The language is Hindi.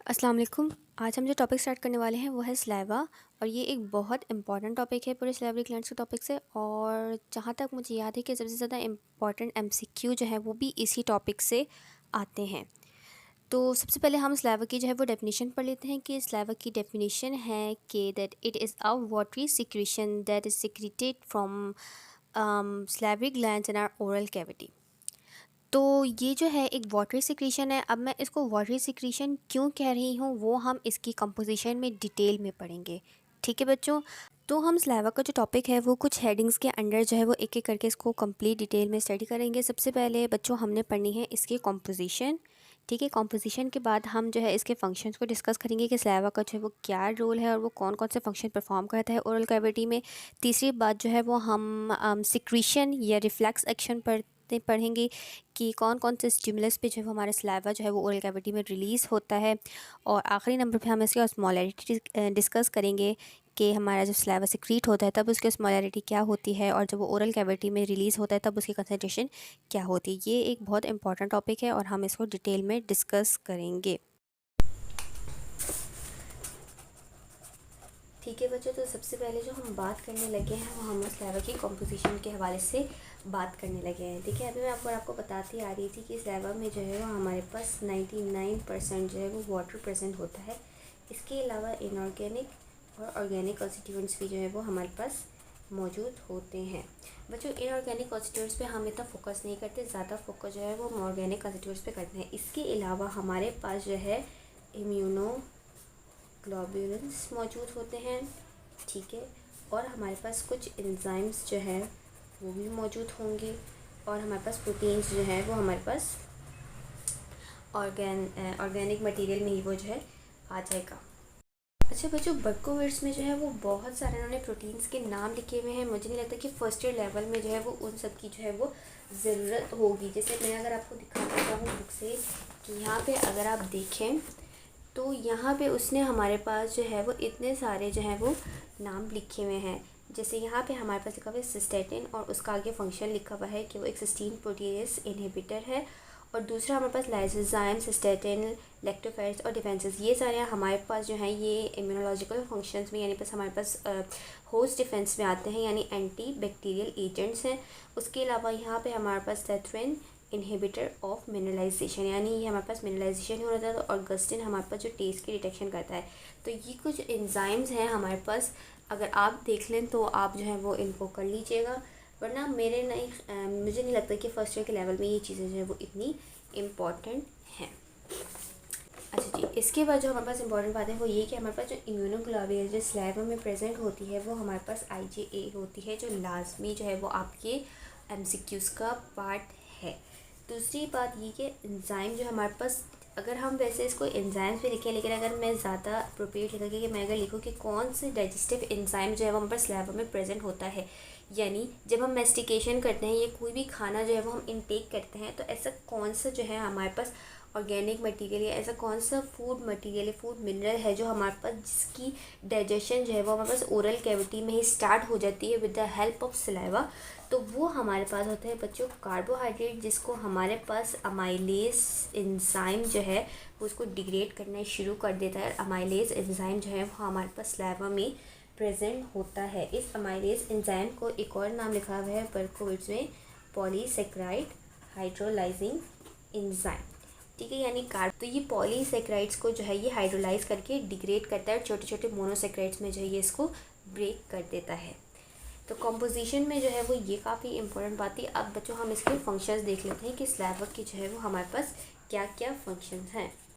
अस्सलाम वालेकुम। आज हम जो टॉपिक स्टार्ट करने वाले हैं वो है सलाइवा। और ये एक बहुत इंपॉर्टेंट टॉपिक है पूरे सलाइवरी ग्लैंड्स के टॉपिक से। और जहाँ तक मुझे याद है कि सबसे ज़्यादा इम्पॉर्टेंट एमसीक्यू जो है वो भी इसी टॉपिक से आते हैं। तो सबसे पहले हम सलाइवा की जो है वो डेफिनेशन पढ़ लेते हैं कि सलाइवा की डेफिनेशन है कि that it is a watery secretion that is secreted from salivary glands in our oral cavity. तो ये जो है एक वाटरी सिक्रीशन है। अब मैं इसको वाटरी सिक्रीशन क्यों कह रही हूँ वो हम इसकी कंपोजिशन में डिटेल में पढ़ेंगे। ठीक है बच्चों। तो हम सलाइवा का जो टॉपिक है वो कुछ हेडिंग्स के अंडर जो है वो एक एक करके इसको कंप्लीट डिटेल में स्टडी करेंगे। सबसे पहले बच्चों हमने पढ़नी है इसकी कंपोजिशन। ठीक है, कंपोजिशन के बाद हम जो है इसके फंक्शंस को डिस्कस करेंगे कि सलाइवा का जो है वो क्या रोल है और वो कौन कौन से फंक्शन परफॉर्म करता है ओरल कैविटी में। तीसरी बात जो है वो हम सिक्रीशन या रिफ्लेक्स एक्शन पढ़ेंगे कि कौन कौन से स्टिमुलस पे जो है वो हमारा सलाइवा जो है वो ओरल कैविटी में रिलीज़ होता है। और आखिरी नंबर पे हम इसकी ऑस्मोलैरिटी डिस्कस करेंगे कि हमारा जब सलाइवा सिक्रीट होता है तब उसकी ऑस्मोलैरिटी क्या होती है और जब वो ओरल कैविटी में रिलीज़ होता है तब उसकी कंसंट्रेशन क्या होती है। ये एक बहुत इंपॉर्टेंट टॉपिक है और हम इसको डिटेल में डिस्कस करेंगे। ठीक है बच्चों, तो सबसे पहले जो हम बात करने लगे हैं वो हम सलाइवा की कंपोजिशन के हवाले से बात करने लगे हैं। ठीक है, अभी मैं आपको बताती आ रही थी कि सलाइवा में जो है वो हमारे पास 99% जो है वो वाटर प्रेजेंट होता है। इसके अलावा इनऑर्गेनिक और ऑर्गेनिक कॉन्स्टिट्यूएंट्स भी जो है वो हमारे पास मौजूद होते हैं। बच्चों इनऑर्गेनिक कॉन्स्टिट्यूएंट्स पे हम इतना फोकस नहीं करते, ज़्यादा फोकस जो है वो हम ऑर्गेनिक कॉन्स्टिट्यूएंट्स पे करते हैं। इसके अलावा हमारे पास जो है इम्यूनो ग्लोब्यूलेंस मौजूद होते हैं। ठीक है, और हमारे पास कुछ एंजाइम्स जो है वो भी मौजूद होंगे और हमारे पास प्रोटीन्स जो है वो हमारे पास ऑर्गेनिक मटेरियल में ही वो जो है आ जाएगा। अच्छा बच्चों, बर्कोविट्स में जो है वो बहुत सारे उन्होंने प्रोटीन्स के नाम लिखे हुए हैं। मुझे नहीं लगता कि फर्स्ट ईयर लेवल में जो है वो उन सब की जो है वो ज़रूरत होगी। जैसे मैं अगर आपको दिखा देता हूँ बुक से कि यहाँ पे अगर आप देखें तो यहाँ पे उसने हमारे पास जो है वो इतने सारे जो है वो नाम लिखे हुए हैं। जैसे यहाँ पे हमारे पास लिखा हुआ है सिस्टेटिन और उसका आगे फंक्शन लिखा हुआ है कि वो एक सिस्टीन प्रोटीनेस इनहिबिटर है। और दूसरा हमारे पास लाइसोजाइम, सिस्टेटिन, लैक्टोफेरेस और डिफेंसेस, ये सारे हमारे पास जो हैं ये इम्यूनोलॉजिकल फंक्शंस में यानी बस हमारे पास होस्ट डिफेंस में आते हैं, यानी एंटी बैक्टीरियल एजेंट्स हैं। उसके अलावा यहाँ पे हमारे पास टेथ्रिन इनहिबिटर ऑफ मिनरलाइजेशन, यानी ये हमारे पास मिनरलाइजेशन हो रहा था। और ऑगस्टिन हमारे पास जो टेस्ट की डिटेक्शन करता है। तो ये कुछ एंजाइम्स हैं हमारे पास, अगर आप देख लें तो आप जो है वो इनको कर लीजिएगा, वरना मुझे नहीं लगता कि फर्स्ट ईयर के लेवल में ये चीज़ें जो है वो इतनी इम्पॉर्टेंट हैं। अच्छा जी, इसके बाद जो हमारे पास इंपॉर्टेंट बात है वो ये कि हमारे पास जो इम्यूनोग्लोबुलिन जो सलाइवा में प्रेजेंट होती है वो हमारे पास IgA होती है, जो लाजमी जो है वो आपके MCQs का पार्ट है। दूसरी बात ये कि एंजाइम जो हमारे पास, अगर हम वैसे इसको एंजाइम्स पे लिखें, लेकिन अगर मैं ज़्यादा अप्रोप्रिएट लिखूँगी कि मैं अगर लिखूँ कि कौन से डाइजेस्टिव एंजाइम जो है वो हमारे पास सलाइवा में प्रेजेंट होता है, यानी जब हम मेस्टिकेशन करते हैं या कोई भी खाना जो है वो हम इनटेक करते हैं, तो ऐसा कौन सा जो है हमारे पास ऑर्गेनिक मटेरियल या ऐसा कौन सा फूड मटेरियल या फूड मिनरल है जो हमारे पास जिसकी डाइजेशन जो है वो हमारे पास ओरल कैविटी में ही स्टार्ट हो जाती है with the help of saliva. तो वो हमारे पास होता है बच्चों कार्बोहाइड्रेट, जिसको हमारे पास अमाइलेज एंजाइम जो है वो उसको डिग्रेड करना शुरू कर देता है। अमाइलेज एंजाइम जो है वो हमारे पास सलाइवा में प्रेजेंट होता है। इस अमाइलेज एंजाइम को एक और नाम लिखा हुआ है बर्कोविट्स में, पॉलीसेक्राइड हाइड्रोलाइजिंग एंजाइम। ठीक है, यानी कार्ब। तो ये पॉलीसेक्राइड्स को जो है ये हाइड्रोलाइज करके डिग्रेड करता है और छोटे छोटे मोनोसेक्राइड्स में जो है ये इसको ब्रेक कर देता है। तो कंपोजिशन में जो है वो ये काफ़ी इंपॉर्टेंट बात थी। अब बच्चों हम इसके फंक्शंस देख लेते हैं कि सलाइवा के जो है वो हमारे पास क्या क्या फंक्शंस हैं।